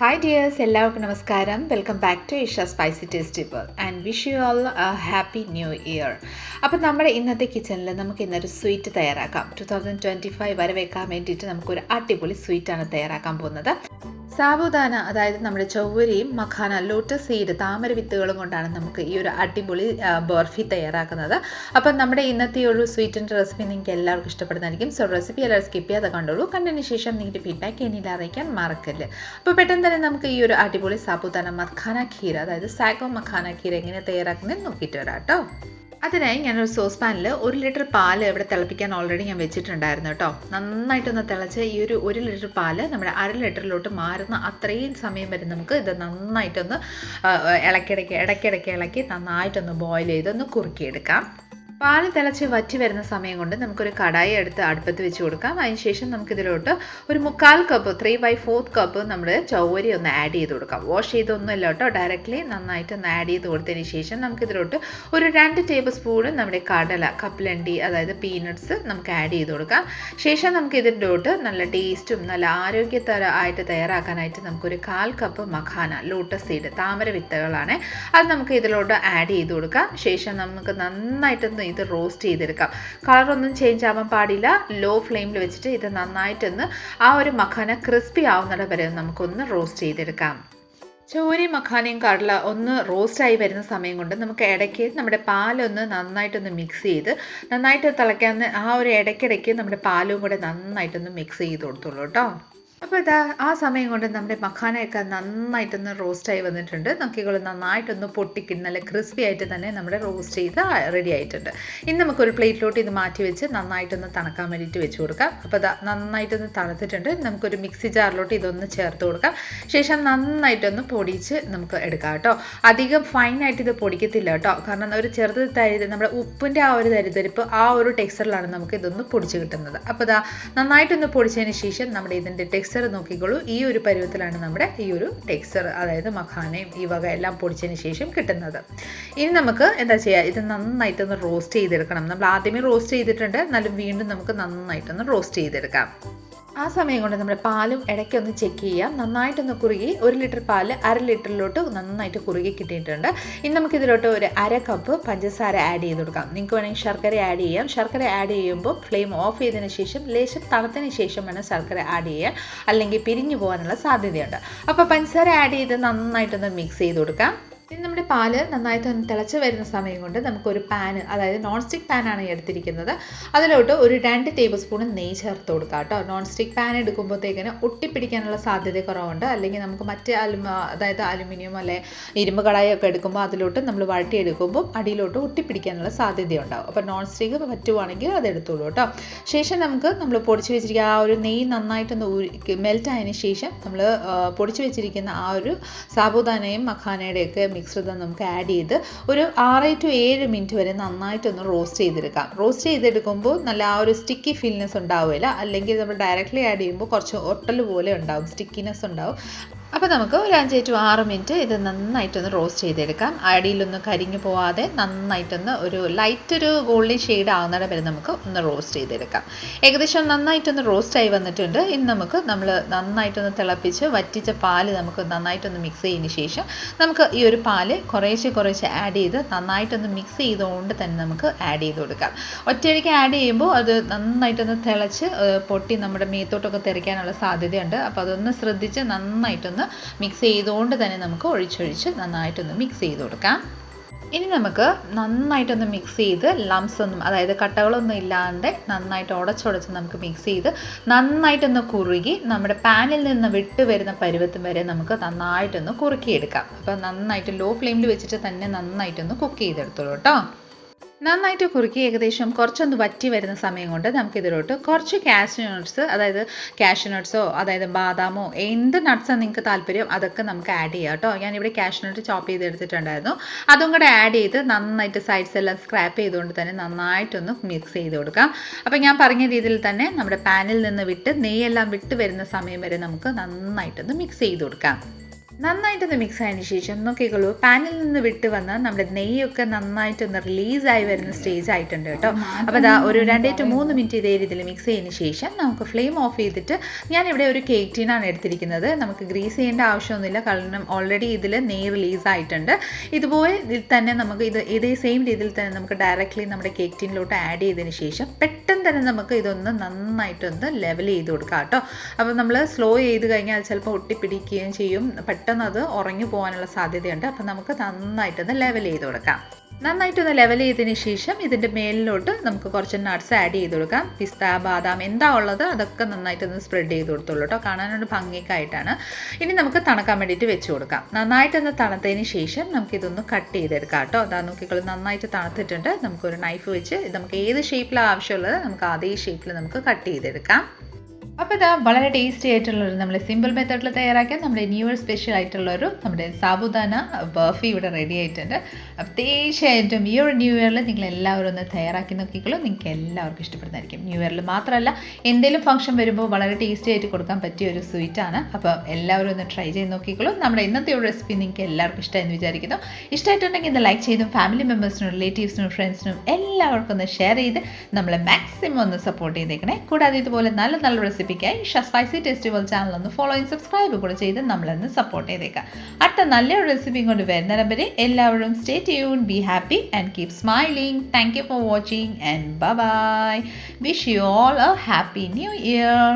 Hi dears, എല്ലാവർക്കും നമസ്കാരം. Welcome back to Isha spicy tasty world and wish you all a happy new year. അപ്പോൾ നമ്മുടെ ഇന്നത്തെ കിച്ചണിൽ നമുക്ക് ഇന്നൊരു സ്വീറ്റ് തയ്യാറാക്കാം. 2025 വരെ വെക്കാൻ വേണ്ടിയിട്ട് നമുക്കൊരു അടിപൊളി സ്വീറ്റാണ് തയ്യാറാക്കാൻ പോകുന്നത്. സാബുദാന, അതായത് നമ്മുടെ ചൊവ്വരിയും മഖാന, ലോട്ടസ് സീഡ്, താമര വിത്തുകളും കൊണ്ടാണ് നമുക്ക് ഈ ഒരു അടിപൊളി ബർഫി തയ്യാറാക്കുന്നത്. അപ്പം നമ്മുടെ ഇന്നത്തെ ഒരു സ്വീറ്റിൻ്റെ റെസിപ്പി നിങ്ങൾക്ക് എല്ലാവർക്കും ഇഷ്ടപ്പെടുന്നതായിരിക്കും. സോ റെസിപ്പി എല്ലാവരും സ്കിപ്പ് ചെയ്യാതെ കണ്ടോളൂ. കണ്ടതിന് ശേഷം നിങ്ങളുടെ ഫീഡ്ബാക്ക് എന്നിൽ അറിയിക്കാൻ മറക്കല്ല്. അപ്പോൾ പെട്ടെന്ന് തന്നെ നമുക്ക് ഈ ഒരു അടിപൊളി സാബുദാന മഖാന ഖീർ, അതായത് സാഗോ മഖാന ഖീർ എങ്ങനെ തയ്യാറാക്കുന്നത് നോക്കിയിട്ട് വരാം കേട്ടോ. അതിനായി ഞാനൊരു സോസ് പാനിൽ 1 ലിറ്റർ പാൽ ഇവിടെ തിളപ്പിക്കാൻ ഓൾറെഡി ഞാൻ വെച്ചിട്ടുണ്ടായിരുന്നു കേട്ടോ. നന്നായിട്ടൊന്ന് തിളച്ച് ഈ ഒരു 1 ലിറ്റർ പാൽ നമ്മുടെ 1/2 ലിറ്ററിലോട്ട് മാറുന്ന അത്രയും സമയം വരെ നമുക്ക് ഇത് നന്നായിട്ടൊന്ന് ഇടയ്ക്കിടയ്ക്ക് ഇളക്കി നന്നായിട്ടൊന്ന് ബോയിൽ ചെയ്തൊന്ന് കുറുക്കിയെടുക്കാം. പാല് തിളച്ച് വറ്റി വരുന്ന സമയം കൊണ്ട് നമുക്കൊരു കടായി എടുത്ത് അടുപ്പത്ത് വെച്ച് കൊടുക്കാം. അതിനുശേഷം നമുക്കിതിലോട്ട് ഒരു 1/4 കപ്പ് 3/4 കപ്പ് നമ്മുടെ ചൊവ്വരി ഒന്ന് ആഡ് ചെയ്ത് കൊടുക്കാം. വാഷ് ചെയ്തൊന്നുമില്ല കേട്ടോ, ഡയറക്റ്റ്ലി നന്നായിട്ട് ഒന്ന് ആഡ് ചെയ്ത് കൊടുത്തതിന് ശേഷം നമുക്കിതിലോട്ട് ഒരു 2 ടേബിൾ സ്പൂൺ നമ്മുടെ കടല, കപ്പലണ്ടി, അതായത് പീനട്ട്സ് നമുക്ക് ആഡ് ചെയ്ത് കൊടുക്കാം. ശേഷം നമുക്ക് ഇതിലോട്ട് നല്ല ടേസ്റ്റും നല്ല ആരോഗ്യകരമായിട്ട് തയ്യാറാക്കാനായിട്ട് നമുക്കൊരു 1/4 കപ്പ് മഖാന, ലോട്ടസ് സീഡ്, താമര വിത്തുകളാണ്, അത് നമുക്ക് ഇതിലോട്ട് ആഡ് ചെയ്ത് കൊടുക്കാം. ശേഷം നമുക്ക് നന്നായിട്ടൊന്ന് ഇത് റോസ്റ്റ് ചെയ്തെടുക്കാം. കളറൊന്നും ചേഞ്ച് ആവാൻ പാടില്ല. ലോ ഫ്ലെയിമിൽ വെച്ചിട്ട് ഇത് നന്നായിട്ടൊന്ന് ആ ഒരു മഖാന ക്രിസ്പി ആവുന്നിടം വരെ നമുക്കൊന്ന് റോസ്റ്റ് ചെയ്തെടുക്കാം. ചൊവ്വരി, മഖാനയും കടല ഒന്ന് റോസ്റ്റായി വരുന്ന സമയം കൊണ്ട് നമുക്ക് ഇടയ്ക്ക് നമ്മുടെ പാലൊന്ന് നന്നായിട്ടൊന്ന് മിക്സ് ചെയ്ത് നന്നായിട്ട് തിളയ്ക്കാൻ ആ ഒരു ഇടയ്ക്കിടയ്ക്ക് നമ്മുടെ പാലും കൂടെ നന്നായിട്ടൊന്ന് മിക്സ് ചെയ്ത് കൊടുത്തോളൂ കേട്ടോ. അപ്പോൾ ഇതാ ആ സമയം കൊണ്ട് നമ്മുടെ മഖാനയൊക്കെ നന്നായിട്ടൊന്ന് റോസ്റ്റായി വന്നിട്ടുണ്ട്. നോക്കിക്കോളൂ, നന്നായിട്ടൊന്ന് പൊട്ടിക്കിട്ട് നല്ല ക്രിസ്പി ആയിട്ട് തന്നെ നമ്മുടെ റോസ്റ്റ് ചെയ്ത് റെഡി ആയിട്ടുണ്ട്. ഇനി നമുക്കൊരു പ്ലേറ്റിലോട്ട് ഇത് മാറ്റി വെച്ച് നന്നായിട്ടൊന്ന് തണുക്കാൻ വേണ്ടിയിട്ട് വെച്ച് കൊടുക്കാം. അപ്പോൾ ഇതാ നന്നായിട്ടൊന്ന് തണുത്തിട്ടുണ്ട്. നമുക്കൊരു മിക്സി ജാറിലോട്ട് ഇതൊന്ന് ചേർത്ത് കൊടുക്കാം. ശേഷം നന്നായിട്ടൊന്ന് പൊടിച്ച് നമുക്ക് എടുക്കാം കേട്ടോ. അധികം ഫൈനായിട്ട് ഇത് പൊടിക്കത്തില്ല കേട്ടോ, കാരണം ഒരു നമ്മുടെ ഉപ്പിൻ്റെ ആ ഒരു തരിതരിപ്പ് ആ ഒരു ടെക്സ്ചറിലാണ് നമുക്ക് ഇതൊന്ന് പൊടിച്ച് കിട്ടുന്നത്. അപ്പോൾ ഇതാ നന്നായിട്ടൊന്ന് പൊടിച്ചതിന് ശേഷം നമ്മുടെ ഇതിൻ്റെ ടെക്സ്ചർ നോക്കിക്കോളൂ. ഈ ഒരു പരുവത്തിലാണ് നമ്മുടെ ഈ ഒരു ടെക്സ്ചർ, അതായത് മഖാനയും ഈ വക എല്ലാം പൊടിച്ചതിന് ശേഷം കിട്ടുന്നത്. ഇനി നമുക്ക് എന്താ ചെയ്യുക, ഇത് നന്നായിട്ടൊന്ന് റോസ്റ്റ് ചെയ്തെടുക്കണം. നമ്മൾ ആദ്യമേ റോസ്റ്റ് ചെയ്തിട്ടുണ്ട്, എന്നാലും വീണ്ടും നമുക്ക് നന്നായിട്ടൊന്ന് റോസ്റ്റ് ചെയ്തെടുക്കാം. ആ സമയം കൊണ്ട് നമ്മുടെ പാലും ഇടയ്ക്കൊന്ന് ചെക്ക് ചെയ്യാം. നന്നായിട്ടൊന്ന് കുറുകി 1 ലിറ്റർ പാല് 1/2 ലിറ്ററിലോട്ട് നന്നായിട്ട് കുറുകി കിട്ടിയിട്ടുണ്ട്. ഇനി നമുക്കിതിലോട്ട് ഒരു 1/2 കപ്പ് പഞ്ചസാര ആഡ് ചെയ്ത് കൊടുക്കാം. നിങ്ങൾക്ക് വേണമെങ്കിൽ ശർക്കര ആഡ് ചെയ്യാം. ശർക്കര ആഡ് ചെയ്യുമ്പോൾ ഫ്ലെയിം ഓഫ് ചെയ്തതിന് ശേഷം ലേശം തണുത്തതിന് ശേഷം വേണം ശർക്കര ആഡ് ചെയ്യാൻ, അല്ലെങ്കിൽ പിരിഞ്ഞു പോകാനുള്ള സാധ്യതയുണ്ട്. അപ്പോൾ പഞ്ചസാര ആഡ് ചെയ്ത് നന്നായിട്ടൊന്ന് മിക്സ് ചെയ്ത് കൊടുക്കാം. ഇനി നമ്മുടെ പാല് നന്നായിട്ട് തിളച്ച് വരുന്ന സമയം കൊണ്ട് നമുക്കൊരു പാന്, അതായത് നോൺ സ്റ്റിക്ക് പാനാണ് എടുത്തിരിക്കുന്നത്, അതിലോട്ട് ഒരു 2 ടേബിൾ സ്പൂൺ നെയ്യ് ചേർത്ത് കൊടുക്കാം കേട്ടോ. നോൺ സ്റ്റിക്ക് പാൻ എടുക്കുമ്പോഴത്തേക്കിന് ഒട്ടിപ്പിടിക്കാനുള്ള സാധ്യത കുറവുണ്ട്. അല്ലെങ്കിൽ നമുക്ക് മറ്റ് അതായത് അലുമിനിയം അല്ലെ ഇരുമ്പ് കടായൊക്കെ എടുക്കുമ്പോൾ അതിലോട്ട് നമ്മൾ വഴറ്റിയെടുക്കുമ്പോൾ അടിയിലോട്ട് ഒട്ടിപ്പിടിക്കാനുള്ള സാധ്യതയുണ്ടാവും. അപ്പോൾ നോൺ സ്റ്റിക്ക് പറ്റുവാണെങ്കിൽ അത് എടുത്തോളൂ കേട്ടോ. ശേഷം നമ്മൾ പൊടിച്ച് വെച്ചിരിക്കുക ആ ഒരു നെയ്യ് നന്നായിട്ടൊന്ന് മെൽറ്റ് ആയതിനു ശേഷം നമ്മൾ പൊടിച്ച് വെച്ചിരിക്കുന്ന ആ ഒരു സാബുദാനയും മഖാനയുടെയൊക്കെ മിക്സ്ചർ നമുക്ക് ആഡ് ചെയ്ത് ഒരു 6 to 7 മിനിറ്റ് വരെ നന്നായിട്ടൊന്ന് റോസ്റ്റ് ചെയ്തെടുക്കാം. റോസ്റ്റ് ചെയ്തെടുക്കുമ്പോൾ നല്ല ആ ഒരു സ്റ്റിക്കി ഫീൽനെസ് ഉണ്ടാവില്ല, അല്ലെങ്കിൽ നമ്മൾ ഡയറക്റ്റ്ലി ആഡ് ചെയ്യുമ്പോൾ കുറച്ച് ഒട്ടൽ പോലെ ഉണ്ടാവും, സ്റ്റിക്കിനെസ് ഉണ്ടാവും. അപ്പോൾ നമുക്ക് ഒരു 5 to 6 മിനിറ്റ് ഇത് നന്നായിട്ടൊന്ന് റോസ്റ്റ് ചെയ്തെടുക്കാം. അടിയിലൊന്നും കരിഞ്ഞു പോവാതെ നന്നായിട്ടൊന്ന് ഒരു ലൈറ്റ് ഗോൾഡൻ ഷെയ്ഡ് ആവുന്നിടം വരെ നമുക്ക് ഒന്ന് റോസ്റ്റ് ചെയ്തെടുക്കാം. ഏകദേശം നന്നായിട്ടൊന്ന് റോസ്റ്റായി വന്നിട്ടുണ്ട്. ഇനി നമ്മൾ നന്നായിട്ടൊന്ന് തിളപ്പിച്ച് വറ്റിച്ച പാല് നമുക്ക് നന്നായിട്ടൊന്ന് മിക്സ് ചെയ്തതിന് ശേഷം നമുക്ക് ഈ ഒരു പാല് കുറേശ്ശെ ആഡ് ചെയ്ത് നന്നായിട്ടൊന്ന് മിക്സ് ചെയ്തുകൊണ്ട് തന്നെ നമുക്ക് ആഡ് ചെയ്ത് കൊടുക്കാം. ഒറ്റയടിക്ക് ആഡ് ചെയ്യുമ്പോൾ അത് നന്നായിട്ടൊന്ന് തിളച്ച് പൊട്ടി നമ്മുടെ മേത്തോട്ടൊക്കെ തെറിക്കാനുള്ള സാധ്യതയുണ്ട്. അപ്പോൾ അതൊന്ന് ശ്രദ്ധിച്ച് നന്നായിട്ടൊന്ന് മിക്സ് ചെയ്തുകൊണ്ട് തന്നെ നമുക്ക് ഒഴിച്ചൊഴിച്ച് നന്നായിട്ടൊന്ന് മിക്സ് ചെയ്ത് കൊടുക്കാം. ഇനി നമുക്ക് നന്നായിട്ടൊന്ന് മിക്സ് ചെയ്ത് ലംസ് ഒന്നും, അതായത് കട്ടകളൊന്നും ഇല്ലാണ്ട് നന്നായിട്ട് ഉടച്ചുടച്ച് നമുക്ക് മിക്സ് ചെയ്ത് നന്നായിട്ടൊന്ന് കുറുകി നമ്മുടെ പാനിൽ നിന്ന് വിട്ട് വരുന്ന പരുവത്തും വരെ നമുക്ക് നന്നായിട്ടൊന്ന് കുറുക്കിയെടുക്കാം. അപ്പോൾ നന്നായിട്ട് ലോ ഫ്ലെയിമിൽ വെച്ചിട്ട് തന്നെ നന്നായിട്ടൊന്ന് കുക്ക് ചെയ്തെടുത്തോളൂ കേട്ടോ. നന്നായിട്ട് കുറുക്കി ഏകദേശം കുറച്ചൊന്ന് വറ്റി വരുന്ന സമയം കൊണ്ട് നമുക്കിതിലോട്ട് കുറച്ച് കാഷ്യൂ നട്ട്സ്, അതായത് കാഷ്യൂ നട്ട്സോ അതായത് ബാദാമോ എന്ത് നട്ട്സാണ് നിങ്ങൾക്ക് താല്പര്യം അതൊക്കെ നമുക്ക് ആഡ് ചെയ്യാം കേട്ടോ. ഞാനിവിടെ കാഷ്യൂ നട്ട് ചോപ്പ് ചെയ്ത് എടുത്തിട്ടുണ്ടായിരുന്നു. അതും കൂടെ ആഡ് ചെയ്ത് നന്നായിട്ട് സൈഡ്സ് എല്ലാം സ്ക്രാപ്പ് ചെയ്തുകൊണ്ട് തന്നെ നന്നായിട്ടൊന്ന് മിക്സ് ചെയ്ത് കൊടുക്കാം. അപ്പോൾ ഞാൻ പറഞ്ഞ രീതിയിൽ തന്നെ നമ്മുടെ പാനിൽ നിന്ന് നെയ്യെല്ലാം വിട്ട് വരുന്ന സമയം വരെ നമുക്ക് നന്നായിട്ടൊന്ന് മിക്സ് ചെയ്ത് കൊടുക്കാം. നന്നായിട്ടൊന്ന് മിക്സ് ആയതിനു ശേഷം നോക്കിക്കോളൂ, പാനിൽ നിന്ന് വിട്ട് വന്ന് നമ്മുടെ നെയ്യൊക്കെ നന്നായിട്ടൊന്ന് റിലീസായി വരുന്ന സ്റ്റേജ് ആയിട്ടുണ്ട് കേട്ടോ. അപ്പോൾ അതാ ഒരു 2 to 3 മിനിറ്റ് ഇതേ രീതിയിൽ മിക്സ് ചെയ്തതിന് ശേഷം നമുക്ക് ഫ്ലെയിം ഓഫ് ചെയ്തിട്ട് ഞാനിവിടെ ഒരു കേക്ക് ടീനാണ് എടുത്തിരിക്കുന്നത്. നമുക്ക് ഗ്രീസ് ചെയ്യേണ്ട ആവശ്യമൊന്നുമില്ല, കാരണം ഓൾറെഡി ഇതിൽ നെയ്യ് റിലീസ് ആയിട്ടുണ്ട്. ഇതുപോലെ ഇതിൽ തന്നെ നമുക്ക് ഇതേ സെയിം രീതിയിൽ തന്നെ നമുക്ക് ഡയറക്റ്റ്ലി നമ്മുടെ കേക്ക് ടീനിലോട്ട് ആഡ് ചെയ്തതിന് ശേഷം പെട്ടെന്ന് തന്നെ നമുക്ക് ഇതൊന്ന് നന്നായിട്ടൊന്ന് ലെവൽ ചെയ്ത് കൊടുക്കാം കേട്ടോ. അപ്പോൾ നമ്മൾ സ്ലോ ചെയ്ത് കഴിഞ്ഞാൽ ചിലപ്പോൾ ഒട്ടിപ്പിടിക്കുകയും ചെയ്യും, പെട്ടെന്ന് അത് ഉറങ്ങി പോകാനുള്ള സാധ്യതയുണ്ട്. അപ്പം നമുക്ക് നന്നായിട്ടൊന്ന് ലെവൽ ചെയ്ത് കൊടുക്കാം. നന്നായിട്ടൊന്ന് ലെവൽ ചെയ്തതിന് ശേഷം ഇതിൻ്റെ മേലിലോട്ട് നമുക്ക് കുറച്ച് നട്ട്സ് ആഡ് ചെയ്ത് കൊടുക്കാം. പിസ്ത, ബാദാം എന്താ ഉള്ളത് അതൊക്കെ നന്നായിട്ടൊന്ന് സ്പ്രെഡ് ചെയ്ത് കൊടുത്തോളൂ കേട്ടോ, കാണാനൊരു ഭംഗിക്കായിട്ടാണ്. ഇനി നമുക്ക് തണുക്കാൻ വേണ്ടിയിട്ട് വെച്ച് കൊടുക്കാം. നന്നായിട്ടൊന്ന് തണുത്തതിന് ശേഷം നമുക്കിതൊന്ന് കട്ട് ചെയ്തെടുക്കാം കേട്ടോ. അതാ നോക്കിക്കളി, നന്നായിട്ട് തണുത്തിട്ടുണ്ട്. നമുക്കൊരു നൈഫ് വെച്ച് നമുക്ക് ഏത് ഷേപ്പിലാണ് ആവശ്യമുള്ളത് നമുക്ക് അതേ ഷേപ്പിൽ നമുക്ക് കട്ട് ചെയ്തെടുക്കാം. അപ്പോൾ ഇതാ വളരെ ടേസ്റ്റി ആയിട്ടുള്ളൊരു നമ്മൾ സിമ്പിൾ മെത്തേഡിൽ തയ്യാറാക്കിയ നമ്മുടെ ന്യൂ ഇയർ സ്പെഷ്യൽ ആയിട്ടുള്ളൊരു നമ്മുടെ സാബുദാന ബർഫി ഇവിടെ റെഡി ആയിട്ടുണ്ട്. അപ്പോൾ തീർച്ചയായിട്ടും ഈ ഒരു ന്യൂ ഇയറിൽ നിങ്ങൾ എല്ലാവരും ഒന്ന് തയ്യാറാക്കി നോക്കിക്കോളൂ, നിങ്ങൾക്ക് എല്ലാവർക്കും ഇഷ്ടപ്പെടുന്നതായിരിക്കും. ന്യൂ ഇയറിൽ മാത്രമല്ല എന്തെങ്കിലും ഫംഗ്ഷൻ വരുമ്പോൾ വളരെ ടേസ്റ്റി ആയിട്ട് കൊടുക്കാൻ പറ്റിയ ഒരു സ്വീറ്റാണ്. അപ്പോൾ എല്ലാവരും ഒന്ന് ട്രൈ ചെയ്ത് നോക്കിക്കോളൂ. നമ്മുടെ ഇന്നത്തെ ഒരു റെസിപ്പി നിങ്ങൾക്ക് എല്ലാവർക്കും ഇഷ്ടമായെന്ന് വിചാരിക്കുന്നു. ഇഷ്ടമായിട്ടുണ്ടെങ്കിൽ ഇന്ന് ലൈക്ക് ചെയ്തും ഫാമിലി മെമ്പേഴ്സിനും റിലേറ്റീവ്സിനും ഫ്രണ്ട്സിനും എല്ലാവർക്കും ഒന്ന് ഷെയർ ചെയ്ത് നമ്മളെ മാക്സിമം ഒന്ന് സപ്പോർട്ട് ചെയ്തേക്കണേ. കൂടാതെ ഇതുപോലെ നല്ല നല്ല റെസിപ്പിക്കായി Isha spicy tasty world channel ഒന്ന് ഫോളോ ചെയ്ത് സബ്സ്ക്രൈബ് കൂടെ ചെയ്ത് നമ്മളൊന്ന് സപ്പോർട്ട് ചെയ്തേക്കാം. അടുത്ത നല്ലൊരു റെസിപ്പിയും കൊണ്ട് വരുന്നതിന് വരെ എല്ലാവരും stay tuned, be happy and keep smiling. Thank you for watching and bye bye. Wish you all a happy new year.